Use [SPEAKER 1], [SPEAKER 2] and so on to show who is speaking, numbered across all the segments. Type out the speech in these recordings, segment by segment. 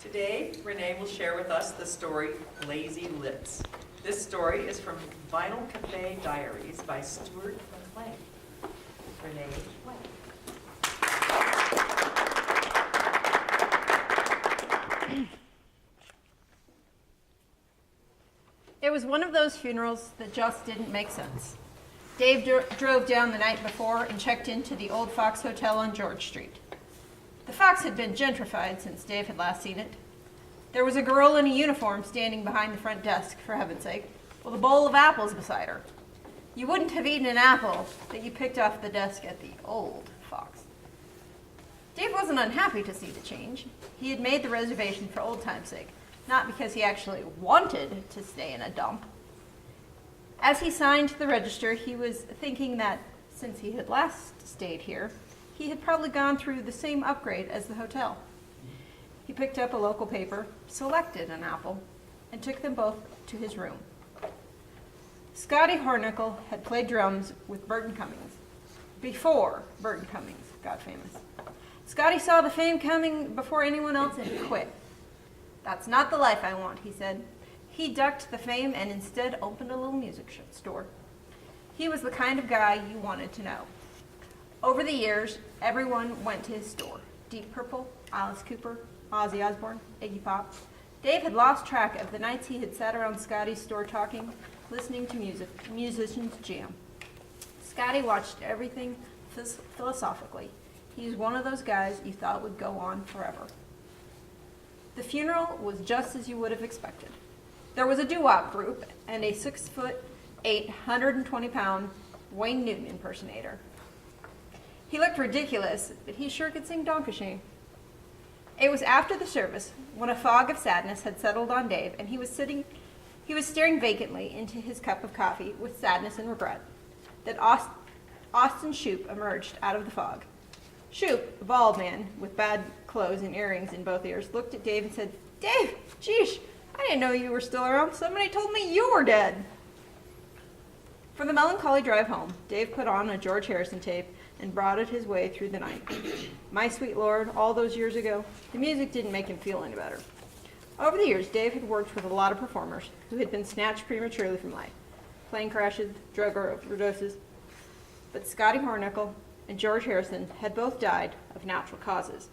[SPEAKER 1] Today, Renee will share with us the story Lazy Lips. This story is from Vinyl Cafe Diaries by Stuart McLean. Renee White.
[SPEAKER 2] It was one of those funerals that just didn't make sense. Dave drove down the night before and checked into the Old Fox Hotel on George Street. The Fox had been gentrified since Dave had last seen it. There was a girl in a uniform standing behind the front desk, for heaven's sake, with a bowl of apples beside her. You wouldn't have eaten an apple that you picked off the desk at the Old Fox. Dave wasn't unhappy to see the change. He had made the reservation for old time's sake, not because he actually wanted to stay in a dump. As he signed the register, he was thinking that since he had last stayed here, he had probably gone through the same upgrade as the hotel. He picked up a local paper, selected an apple, and took them both to his room. Scotty Hornickel had played drums with Burton Cummings before Burton Cummings got famous. Scotty saw the fame coming before anyone else and he quit. "That's not the life I want," he said. He ducked the fame and instead opened a little music store. He was the kind of guy you wanted to know. Over the years, everyone went to his store. Deep Purple, Alice Cooper, Ozzy Osbourne, Iggy Pop. Dave had lost track of the nights he had sat around Scotty's store talking, listening to musicians jam. Scotty watched everything philosophically. He was one of those guys you thought would go on forever. The funeral was just as you would have expected. There was a doo-wop group and a 6'8", 120-pound Wayne Newton impersonator. He looked ridiculous, but he sure could sing Donkashane. It was after the service, when a fog of sadness had settled on Dave, and he was staring vacantly into his cup of coffee with sadness and regret, that Austin Shoup emerged out of the fog. Shoup, a bald man with bad clothes and earrings in both ears, looked at Dave and said, "Dave, geesh, I didn't know you were still around. Somebody told me you were dead." For the melancholy drive home, Dave put on a George Harrison tape and brooded his way through the night. My sweet Lord, all those years ago, the music didn't make him feel any better. Over the years, Dave had worked with a lot of performers who had been snatched prematurely from life. Plane crashes, drug overdoses. But Scotty Hornickel and George Harrison had both died of natural causes.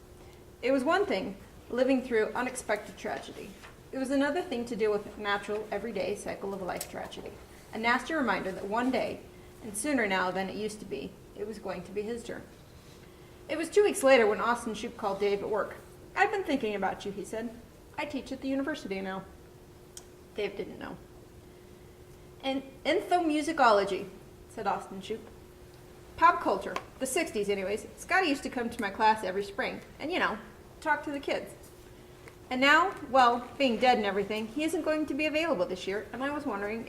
[SPEAKER 2] It was one thing living through unexpected tragedy. It was another thing to deal with a natural, everyday cycle of life tragedy. A nasty reminder that one day, and sooner now than it used to be, it was going to be his turn. It was 2 weeks later when Austin Shoup called Dave at work. "I've been thinking about you," he said. "I teach at the university now." Dave didn't know. "And ethnomusicology," said Austin Shoup. "Pop culture, the 60s anyways. Scotty used to come to my class every spring and, talk to the kids. And now, well, being dead and everything, he isn't going to be available this year, and I was wondering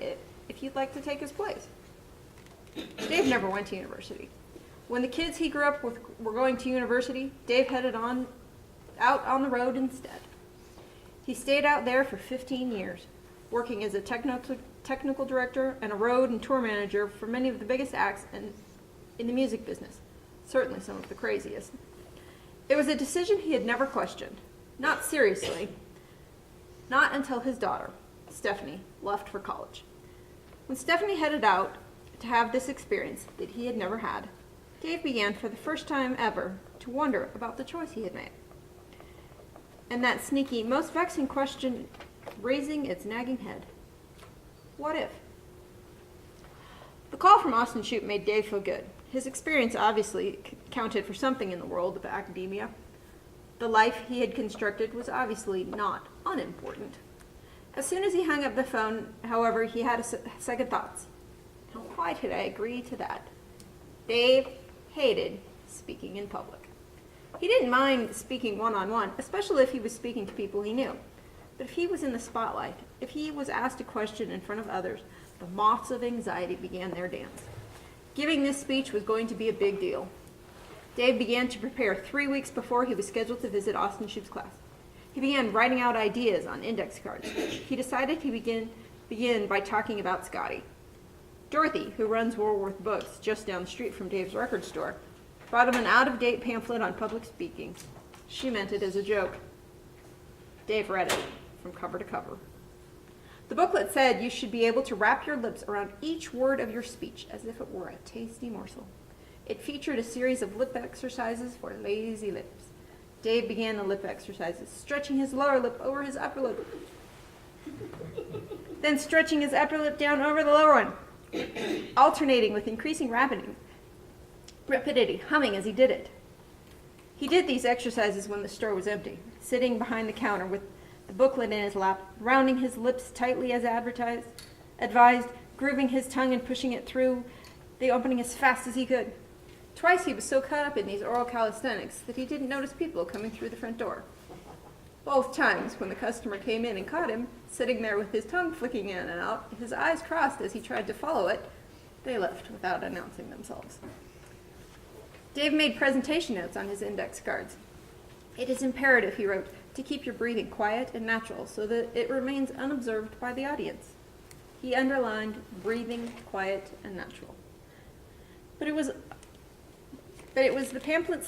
[SPEAKER 2] if you'd like to take his place." Dave never went to university. When the kids he grew up with were going to university, Dave headed out on the road instead. He stayed out there for 15 years, working as a technical director and a road and tour manager for many of the biggest acts in the music business, certainly some of the craziest. It was a decision he had never questioned, not seriously, not until his daughter, Stephanie, left for college. When Stephanie headed out to have this experience that he had never had, Dave began for the first time ever to wonder about the choice he had made. And that sneaky, most vexing question raising its nagging head. What if? The call from Austin Shoup made Dave feel good. His experience obviously counted for something in the world of academia. The life he had constructed was obviously not unimportant. As soon as he hung up the phone, however, he had second thoughts. Now, why did I agree to that? Dave hated speaking in public. He didn't mind speaking one-on-one, especially if he was speaking to people he knew. But if he was in the spotlight, if he was asked a question in front of others, the moths of anxiety began their dance. Giving this speech was going to be a big deal. Dave began to prepare 3 weeks before he was scheduled to visit Austin Shoup's class. He began writing out ideas on index cards. He decided to begin by talking about Scotty. Dorothy, who runs Woolworth Books just down the street from Dave's record store, brought him an out-of-date pamphlet on public speaking. She meant it as a joke. Dave read it from cover to cover. The booklet said you should be able to wrap your lips around each word of your speech as if it were a tasty morsel. It featured a series of lip exercises for lazy lips. Dave began the lip exercises, stretching his lower lip over his upper lip, then stretching his upper lip down over the lower one, alternating with increasing rapidity, humming as he did it. He did these exercises when the store was empty, sitting behind the counter with the booklet in his lap, rounding his lips tightly as advised, grooving his tongue and pushing it through the opening as fast as he could. Twice he was so caught up in these oral calisthenics that he didn't notice people coming through the front door. Both times, when the customer came in and caught him, sitting there with his tongue flicking in and out, his eyes crossed as he tried to follow it, they left without announcing themselves. Dave made presentation notes on his index cards. It is imperative, he wrote, to keep your breathing quiet and natural so that it remains unobserved by the audience. He underlined breathing quiet and natural. But it was the pamphlet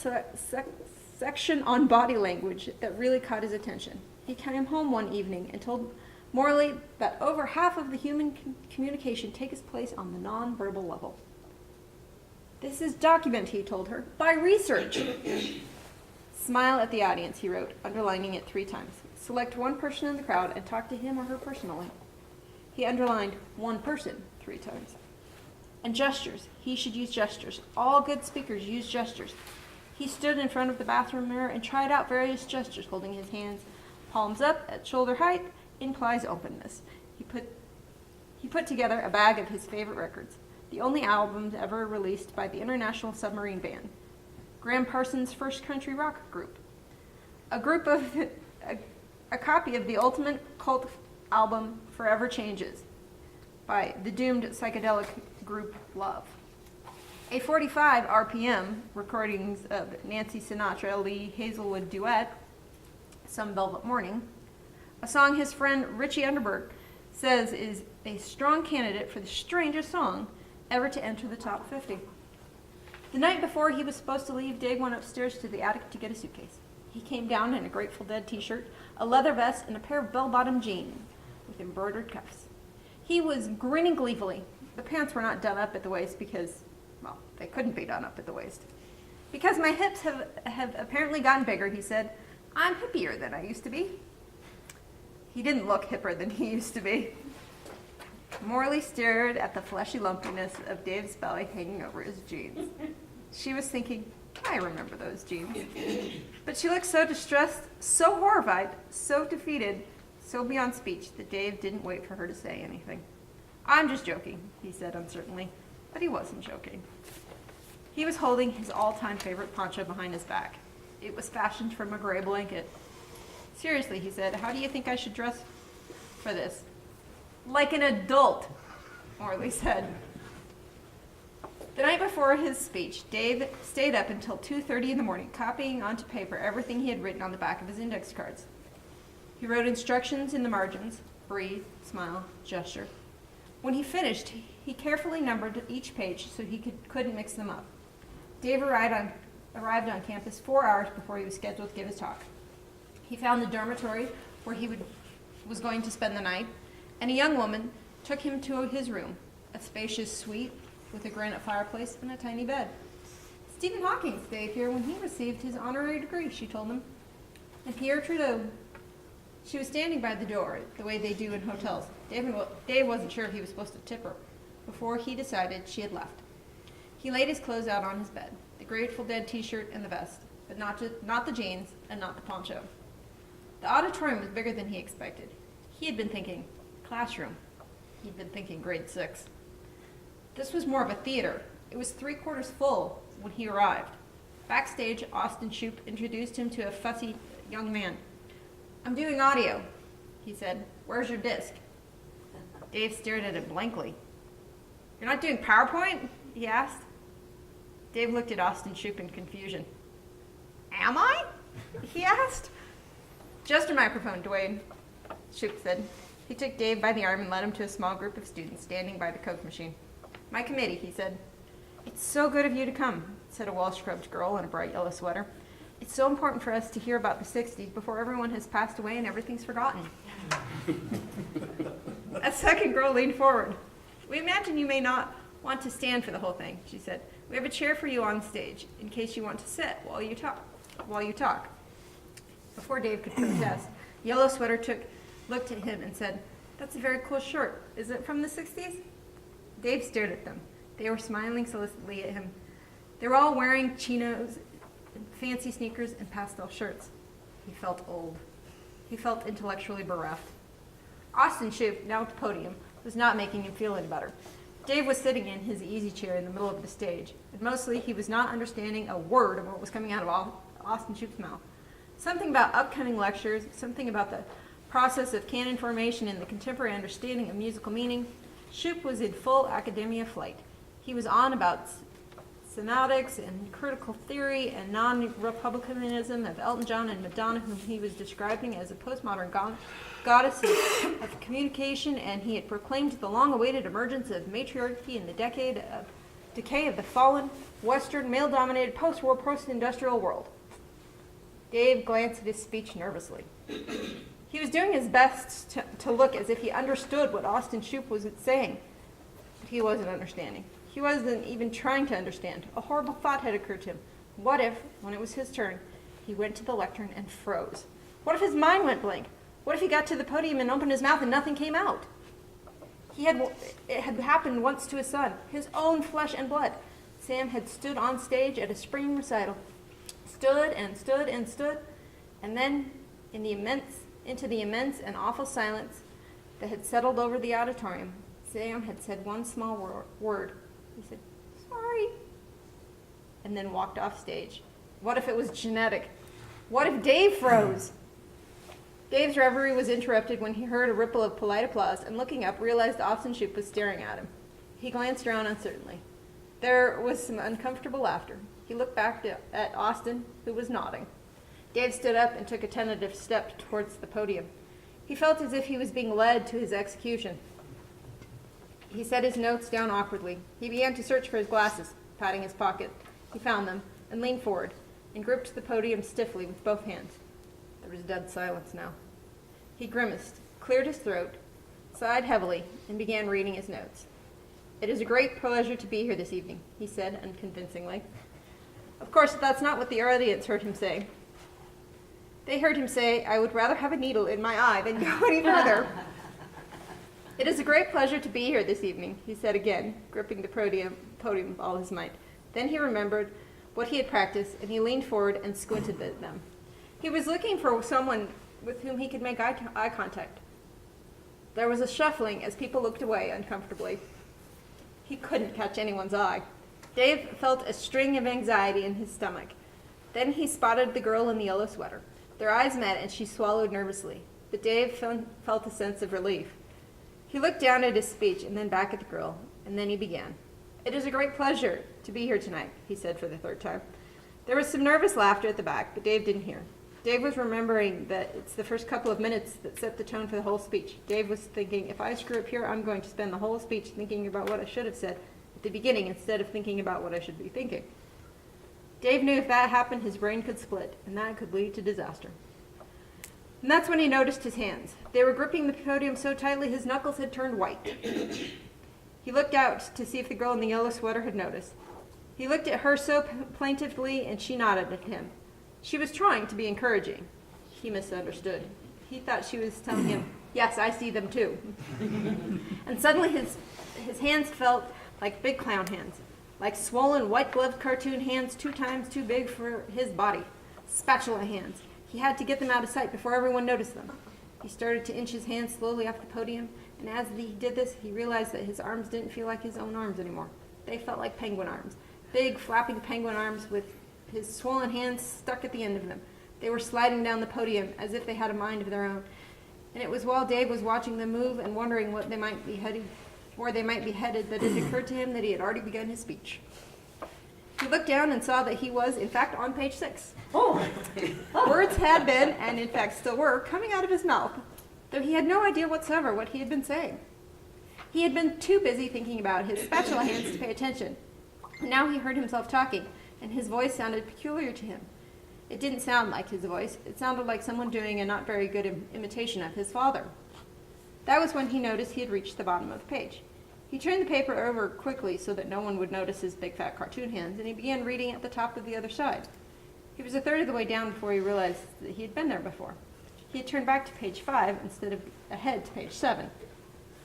[SPEAKER 2] section on body language that really caught his attention. He came home one evening and told Morley that over half of the human communication takes place on the nonverbal level. This is documented, he told her, by research. Smile at the audience, he wrote, underlining it 3 times. Select one person in the crowd and talk to him or her personally. He underlined one person 3 times. And gestures. He should use gestures. All good speakers use gestures. He stood in front of the bathroom mirror and tried out various gestures, holding his hands palms up at shoulder height implies openness. He put together a bag of his favorite records, the only albums ever released by the International Submarine Band, Graham Parsons' first country rock group, a copy of the ultimate cult album Forever Changes by the doomed psychedelic group Love, a 45 RPM recordings of Nancy Sinatra Lee Hazelwood duet, Some Velvet Morning, a song his friend Richie Underberg says is a strong candidate for the strangest song ever to enter the top 50. The night before he was supposed to leave, Dave went upstairs to the attic to get a suitcase. He came down in a Grateful Dead t-shirt, a leather vest, and a pair of bell-bottom jeans with embroidered cuffs. He was grinning gleefully. The pants were not done up at the waist because, well, they couldn't be done up at the waist. Because my hips have apparently gotten bigger, he said, I'm hippier than I used to be. He didn't look hipper than he used to be. Morley stared at the fleshy lumpiness of Dave's belly hanging over his jeans. She was thinking, I remember those jeans. But she looked so distressed, so horrified, so defeated, so beyond speech that Dave didn't wait for her to say anything. I'm just joking, he said uncertainly, but he wasn't joking. He was holding his all-time favorite poncho behind his back. It was fashioned from a gray blanket. Seriously, he said, how do you think I should dress for this? Like an adult, Morley said. The night before his speech, Dave stayed up until 2:30 in the morning, copying onto paper everything he had written on the back of his index cards. He wrote instructions in the margins, breathe, smile, gesture. When he finished, he carefully numbered each page so he couldn't mix them up. Dave arrived on campus 4 hours before he was scheduled to give his talk. He found the dormitory where he was going to spend the night, and a young woman took him to his room, a spacious suite with a granite fireplace and a tiny bed. Stephen Hawking stayed here when he received his honorary degree, she told him. And Pierre Trudeau. She was standing by the door, the way they do in hotels. Dave wasn't sure if he was supposed to tip her before he decided she had left. He laid his clothes out on his bed, the Grateful Dead t-shirt and the vest, but not the jeans and not the poncho. The auditorium was bigger than he expected. He had been thinking classroom. He'd been thinking grade 6. This was more of a theater. It was 3/4 full when he arrived. Backstage, Austin Shoup introduced him to a fussy young man. I'm doing audio, he said. Where's your disc? Dave stared at him blankly. You're not doing PowerPoint? He asked. Dave looked at Austin Shoup in confusion. Am I? He asked. Just a microphone, Dwayne, Shoup said. He took Dave by the arm and led him to a small group of students standing by the Coke machine. My committee, he said. It's so good of you to come, said a well-scrubbed girl in a bright yellow sweater. It's so important for us to hear about the 60s before everyone has passed away and everything's forgotten. A second girl leaned forward. We imagine you may not want to stand for the whole thing, she said. We have a chair for you on stage in case you want to sit while you talk. Before Dave could protest, Yellow Sweater looked at him and said, "That's a very cool shirt. Is it from the 60s? Dave stared at them. They were smiling solicitously at him. They were all wearing chinos, fancy sneakers, and pastel shirts. He felt old. He felt intellectually bereft. Austin Shoup, now at the podium, was not making him feel any better. Dave was sitting in his easy chair in the middle of the stage, and mostly he was not understanding a word of what was coming out of Austin Shoup's mouth. Something about upcoming lectures, something about the process of canon formation and the contemporary understanding of musical meaning. Shoup was in full academia flight. He was on about semiotics and critical theory and non-republicanism of Elton John and Madonna, whom he was describing as a postmodern goddess of communication, and he had proclaimed the long-awaited emergence of matriarchy in the decay of the fallen, Western, male-dominated, post-war, post-industrial world. Dave glanced at his speech nervously. He was doing his best to look as if he understood what Austin Shoup was saying, but he wasn't understanding. He wasn't even trying to understand. A horrible thought had occurred to him. What if, when it was his turn, he went to the lectern and froze? What if his mind went blank? What if he got to the podium and opened his mouth and nothing came out? It had happened once to his son, his own flesh and blood. Sam had stood on stage at a spring recital, stood and stood and stood, and then into the immense and awful silence that had settled over the auditorium, Sam had said one small word. He said, "Sorry," and then walked off stage. What if it was genetic? What if Dave froze? Dave's reverie was interrupted when he heard a ripple of polite applause, and looking up, realized Austin Shoup was staring at him. He glanced around uncertainly. There was some uncomfortable laughter. He looked back at Austin, who was nodding. Dave stood up and took a tentative step towards the podium. He felt as if he was being led to his execution. He set his notes down awkwardly. He began to search for his glasses, patting his pocket. He found them, and leaned forward, and gripped the podium stiffly with both hands. There was dead silence now. He grimaced, cleared his throat, sighed heavily, and began reading his notes. "It is a great pleasure to be here this evening," he said unconvincingly. Of course, that's not what the audience heard him say. They heard him say, "I would rather have a needle in my eye than go any further." "It is a great pleasure to be here this evening," he said again, gripping the podium with all his might. Then he remembered what he had practiced, and he leaned forward and squinted at them. He was looking for someone with whom he could make eye contact. There was a shuffling as people looked away uncomfortably. He couldn't catch anyone's eye. Dave felt a sting of anxiety in his stomach. Then he spotted the girl in the yellow sweater. Their eyes met, and she swallowed nervously. But Dave felt a sense of relief. He looked down at his speech and then back at the girl, and then he began. "It is a great pleasure to be here tonight," he said for the third time. There was some nervous laughter at the back, but Dave didn't hear. Dave was remembering that it's the first couple of minutes that set the tone for the whole speech. Dave was thinking, if I screw up here, I'm going to spend the whole speech thinking about what I should have said at the beginning instead of thinking about what I should be thinking. Dave knew if that happened, his brain could split, and that could lead to disaster. And that's when he noticed his hands. They were gripping the podium so tightly his knuckles had turned white. He looked out to see if the girl in the yellow sweater had noticed. He looked at her so plaintively, and she nodded at him. She was trying to be encouraging. He misunderstood. He thought she was telling him, "Yes, I see them too." And suddenly his hands felt like big clown hands, like swollen white-gloved cartoon hands 2 times too big for his body. Spatula hands. He had to get them out of sight before everyone noticed them. He started to inch his hands slowly off the podium, and as he did this, he realized that his arms didn't feel like his own arms anymore. They felt like penguin arms, big, flapping penguin arms with his swollen hands stuck at the end of them. They were sliding down the podium as if they had a mind of their own. And it was while Dave was watching them move and wondering where they might be headed that it occurred to him that he had already begun his speech. He looked down and saw that he was, in fact, on page 6.
[SPEAKER 1] Oh!
[SPEAKER 2] Words had been, and in fact still were, coming out of his mouth, though he had no idea whatsoever what he had been saying. He had been too busy thinking about his spatula hands to pay attention. And now he heard himself talking, and his voice sounded peculiar to him. It didn't sound like his voice. It sounded like someone doing a not very good imitation of his father. That was when he noticed he had reached the bottom of the page. He turned the paper over quickly so that no one would notice his big fat cartoon hands, and he began reading at the top of the other side. He was a third of the way down before he realized that he had been there before. He had turned back to page 5 instead of ahead to page 7.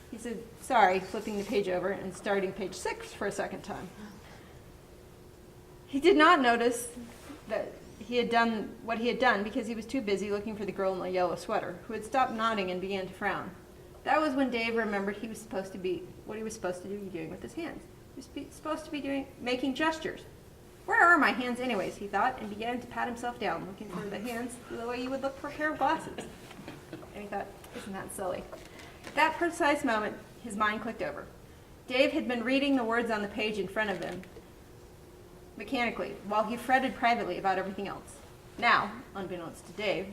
[SPEAKER 2] He said, sorry, flipping the page over and starting page 6 for a second time. He did not notice that he had done what he had done because he was too busy looking for the girl in the yellow sweater, who had stopped nodding and began to frown. That was when Dave remembered what he was supposed to be doing with his hands. He was supposed to be making gestures. Where are my hands anyways, he thought, and began to pat himself down, looking for the hands the way you would look for a pair of glasses. And he thought, isn't that silly? At that precise moment, his mind clicked over. Dave had been reading the words on the page in front of him mechanically, while he fretted privately about everything else. Now, unbeknownst to Dave,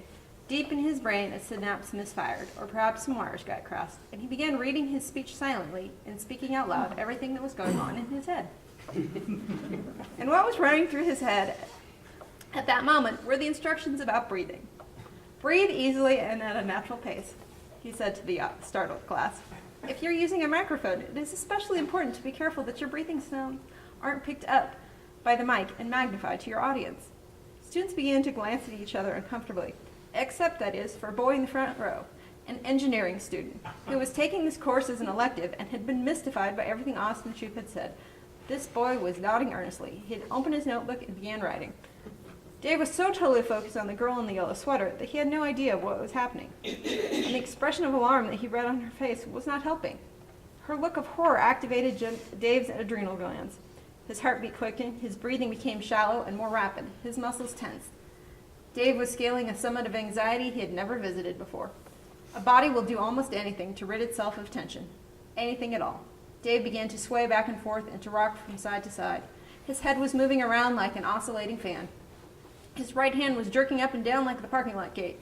[SPEAKER 2] deep in his brain a synapse misfired, or perhaps some wires got crossed, and he began reading his speech silently and speaking out loud everything that was going on in his head. And what was running through his head at that moment were the instructions about breathing. Breathe easily and at a natural pace, he said to the startled class. If you're using a microphone, it is especially important to be careful that your breathing sounds aren't picked up by the mic and magnified to your audience. Students began to glance at each other uncomfortably, except, that is, for a boy in the front row, an engineering student, who was taking this course as an elective and had been mystified by everything Austin Shoup had said. This boy was nodding earnestly. He had opened his notebook and began writing. Dave was so totally focused on the girl in the yellow sweater that he had no idea what was happening. And the expression of alarm that he read on her face was not helping. Her look of horror activated Dave's adrenal glands. His heartbeat quickened, his breathing became shallow and more rapid, his muscles tensed. Dave was scaling a summit of anxiety he had never visited before. A body will do almost anything to rid itself of tension. Anything at all. Dave began to sway back and forth and to rock from side to side. His head was moving around like an oscillating fan. His right hand was jerking up and down like the parking lot gate.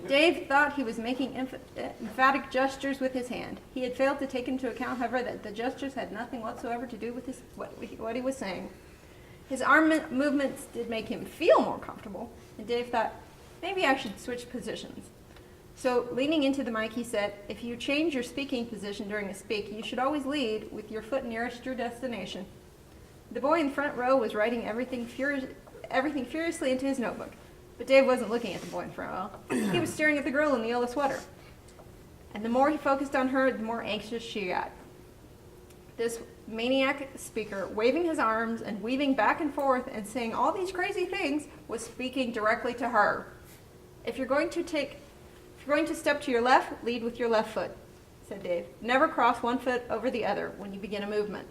[SPEAKER 2] Dave thought he was making emphatic gestures with his hand. He had failed to take into account, however, that the gestures had nothing whatsoever to do with what he was saying. His arm movements did make him feel more comfortable, and Dave thought, maybe I should switch positions. So, leaning into the mic, he said, if you change your speaking position during a speak, you should always lead with your foot nearest your destination. The boy in the front row was writing everything furiously into his notebook. But Dave wasn't looking at the boy in front row. He was staring at the girl in the yellow sweater. And the more he focused on her, the more anxious she got. This maniac speaker, waving his arms and weaving back and forth and saying all these crazy things, was speaking directly to her. If you're going to step to your left, lead with your left foot, said Dave. Never cross one foot over the other when you begin a movement.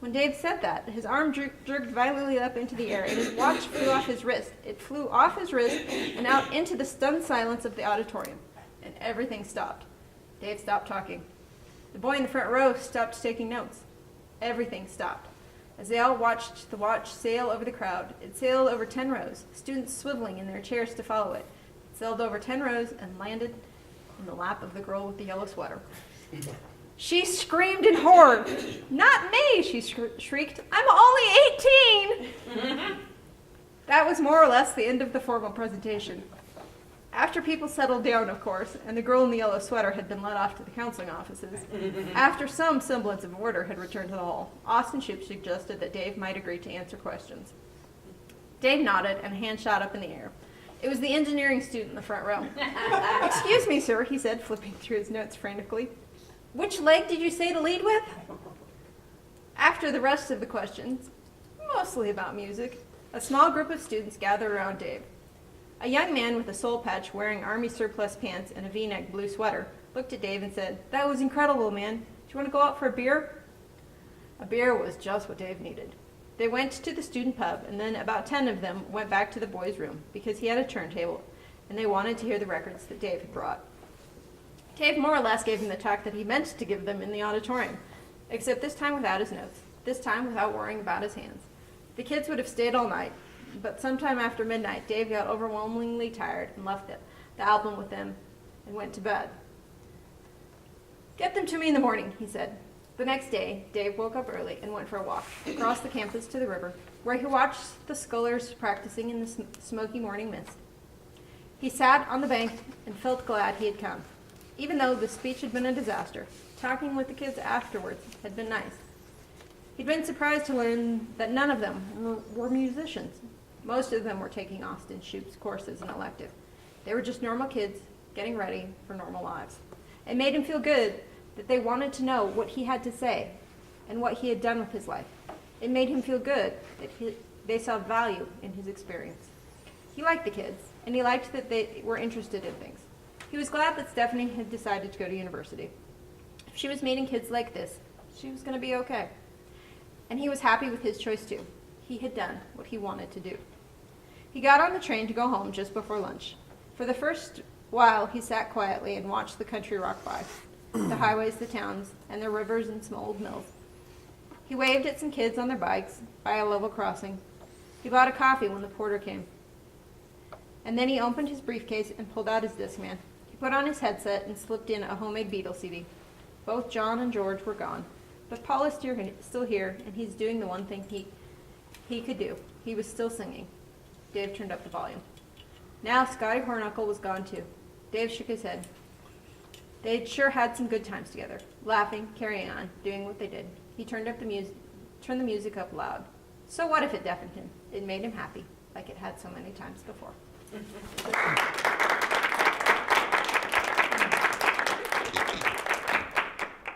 [SPEAKER 2] When Dave said that, his arm jerked violently up into the air, and his watch flew off his wrist. It flew off his wrist and out into the stunned silence of the auditorium, and everything stopped. Dave stopped talking. The boy in the front row stopped taking notes. Everything stopped. As they all watched the watch sail over the crowd, it sailed over 10 rows, students swiveling in their chairs to follow it. It sailed over 10 rows and landed in the lap of the girl with the yellow sweater. She screamed in horror. Not me, she shrieked. I'm only 18. That was more or less the end of the formal presentation. After people settled down, of course, and the girl in the yellow sweater had been led off to the counseling offices, after some semblance of order had returned to the hall, Austin Shoup suggested that Dave might agree to answer questions. Dave nodded, and a hand shot up in the air. It was the engineering student in the front row. Excuse me, sir, he said, flipping through his notes frantically. Which leg did you say to lead with? After the rest of the questions, mostly about music, a small group of students gathered around Dave. A young man with a soul patch wearing army surplus pants and a V-neck blue sweater looked at Dave and said, "That was incredible, man. Do you want to go out for a beer?" A beer was just what Dave needed. They went to the student pub, and then about 10 of them went back to the boys' room because he had a turntable, and they wanted to hear the records that Dave had brought. Dave more or less gave them the talk that he meant to give them in the auditorium, except this time without his notes, this time without worrying about his hands. The kids would have stayed all night, but sometime after midnight, Dave got overwhelmingly tired and left the album with them and went to bed. Get them to me in the morning, he said. The next day, Dave woke up early and went for a walk across the campus to the river, where he watched the scullers practicing in the smoky morning mist. He sat on the bank and felt glad he had come. Even though the speech had been a disaster, talking with the kids afterwards had been nice. He'd been surprised to learn that none of them were musicians. Most of them were taking Austin Shoup's courses in elective. They were just normal kids getting ready for normal lives. It made him feel good that they wanted to know what he had to say and what he had done with his life. It made him feel good that they saw value in his experience. He liked the kids, and he liked that they were interested in things. He was glad that Stephanie had decided to go to university. If she was meeting kids like this, she was going to be okay. And he was happy with his choice too. He had done what he wanted to do. He got on the train to go home just before lunch. For the first while, he sat quietly and watched the country rock by, the highways, the towns, and the rivers and some old mills. He waved at some kids on their bikes by a level crossing. He bought a coffee when the porter came. And then he opened his briefcase and pulled out his Discman. He put on his headset and slipped in a homemade Beatles CD. Both John and George were gone, but Paul is still here, and he's doing the one thing he could do. He was still singing. Dave turned up the volume. Now Scotty Hornuckle was gone too. Dave shook his head. They'd sure had some good times together, laughing, carrying on, doing what they did. He turned the music up loud. So what if it deafened him? It made him happy, like it had so many times before.